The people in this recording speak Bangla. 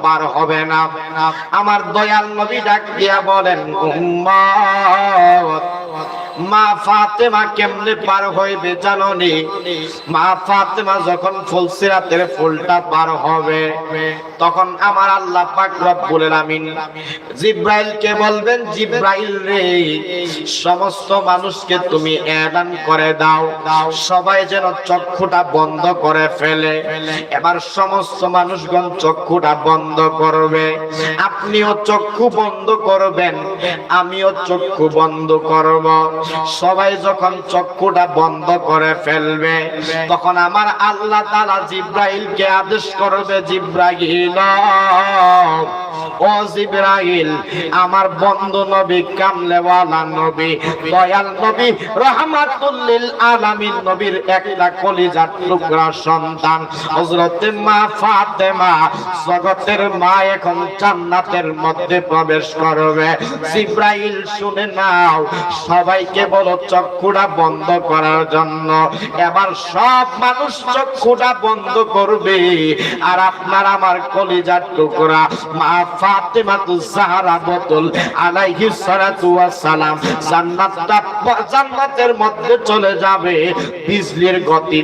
পার হবে না। আমার দয়াল নবী ডাক দিয়া বলেন, উম্মত, মা ফাতেমা কেমনে পার হইবে জানোনি? মা ফাতেমা যখন ফুলসিরাতের ফুলটা পার হবে, তখন আমার আল্লাহ পাক রব্বুল আলামিন জিবরাইলকে বলবেন, জিবরাইল রে, সমস্ত মানুষকে তুমি এলান করে দাও, সবাই যেন চক্ষুটা বন্ধ করে ফেলে। এবার সমস্ত মানুষগণ চক্ষুটা বন্ধ করবে, আপনিও চক্ষু বন্ধ করবেন, আমিও চক্ষু বন্ধ করব। সবাই যখন চক্ষুটা বন্ধ করে ফেলবে, তখন আমার আল্লাহ তাআলা জিবরাইলকে আদেশ করবে, জিবরাইল, ও জিবরাইল, আমার বন্ধু নবী, কামলেওয়ালা নবী, দয়াল নবী, রাহমাতুল লিল আলামিন নবীর একটা কলিজার টুকরা সন্তান হযরত মা ফাতেমা, জগতের মা, এখন জান্নাতের মধ্যে প্রবেশ করবে। জিবরাইল শুনে নাও, সবাইকে বলো চক্ষুটা বন্ধ করার জন্য। এবার সব মানুষ চক্ষুটা বন্ধ করবে, আর আপনার আমার কলিজার টুকরা মা ফাতেমাতুজ জাহরা বাতুল আলাইহিস সালাতু ওয়াস সালাম জান্নাতের মধ্যে চলে যাবে বিজলির গতি।